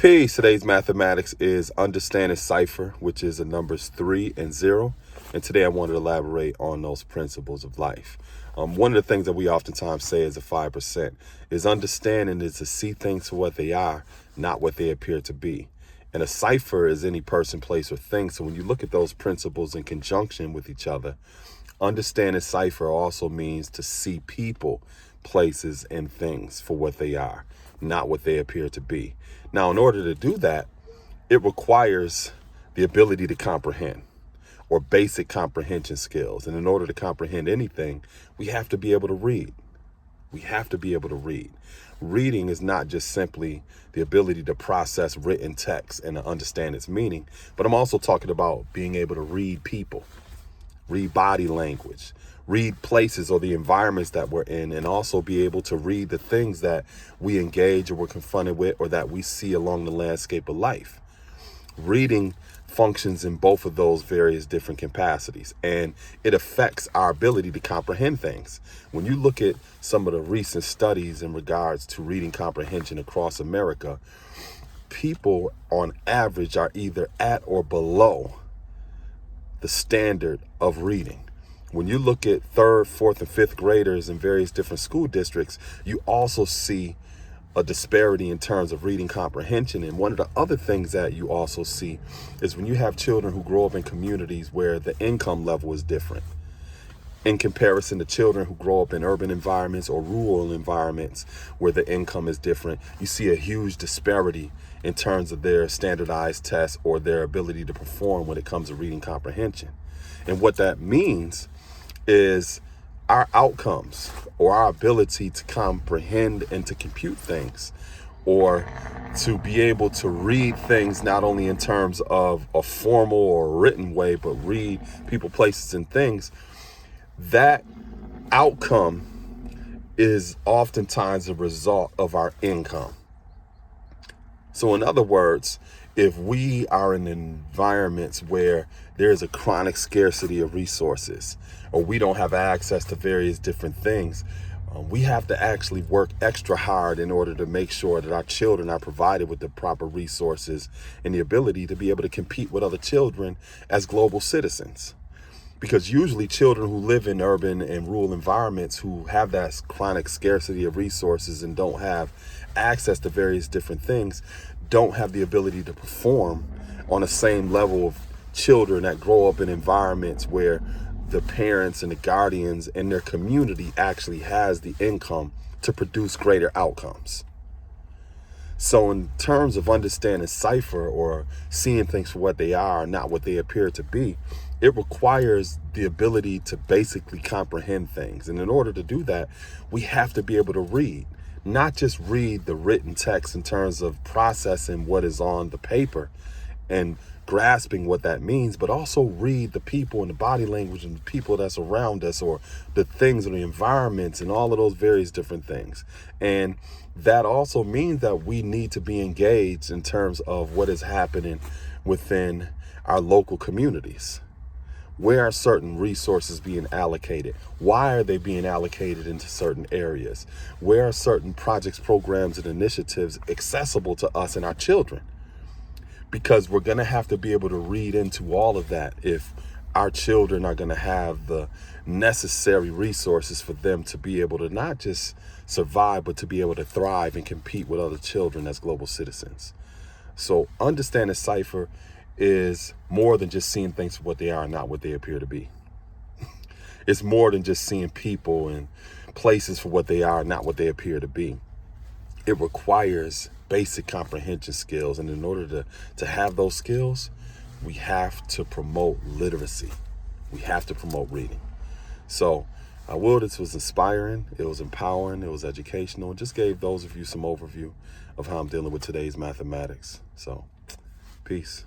Peace. Today's mathematics is Understanding Cipher, which is the numbers 3 and 0. And today I want to elaborate on those principles of life. One of the things that we oftentimes say as a 5% is understanding is to see things for what they are, not what they appear to be. And a cipher is any person, place, or thing. So when you look at those principles in conjunction with each other, understanding cipher also means to see people, places, and things for what they are, not what they appear to be. Now, in order to do that, it requires the ability to comprehend, or basic comprehension skills. And in order to comprehend anything, we have to be able to read. We have to be able to read. Reading is not just simply the ability to process written text and to understand its meaning, but I'm also talking about being able to read people, read body language, read places or the environments that we're in, and also be able to read the things that we engage or we're confronted with or that we see along the landscape of life. Reading functions in both of those various different capacities, and it affects our ability to comprehend things. When you look at some of the recent studies in regards to reading comprehension across America, people on average are either at or below the standard of reading. When you look at 3rd, 4th, and 5th graders in various different school districts, you also see a disparity in terms of reading comprehension. And one of the other things that you also see is when you have children who grow up in communities where the income level is different in comparison to children who grow up in urban environments or rural environments where the income is different, you see a huge disparity in terms of their standardized tests or their ability to perform when it comes to reading comprehension. And what that means is our outcomes or our ability to comprehend and to compute things, or to be able to read things not only in terms of a formal or written way, but read people, places, and things, that outcome is oftentimes a result of our income. So in other words, if we are in environments where there is a chronic scarcity of resources, or we don't have access to various different things, we have to actually work extra hard in order to make sure that our children are provided with the proper resources and the ability to be able to compete with other children as global citizens. Because usually children who live in urban and rural environments who have that chronic scarcity of resources and don't have access to various different things don't have the ability to perform on the same level of children that grow up in environments where the parents and the guardians and their community actually has the income to produce greater outcomes. So in terms of understanding cipher or seeing things for what they are, not what they appear to be, it requires the ability to basically comprehend things. And in order to do that, we have to be able to read, not just read the written text in terms of processing what is on the paper and grasping what that means, but also read the people and the body language and the people that's around us, or the things and the environments and all of those various different things. And that also means that we need to be engaged in terms of what is happening within our local communities. Where are certain resources being allocated? Why are they being allocated into certain areas? Where are certain projects, programs, and initiatives accessible to us and our children? Because we're going to have to be able to read into all of that if our children are going to have the necessary resources for them to be able to not just survive, but to be able to thrive and compete with other children as global citizens. So understanding cipher is more than just seeing things for what they are, not what they appear to be. It's more than just seeing people and places for what they are, not what they appear to be. It requires basic comprehension skills. And in order to have those skills, we have to promote literacy. We have to promote reading. So this was inspiring. It was empowering. It was educational. It just gave those of you some overview of how I'm dealing with today's mathematics. So peace.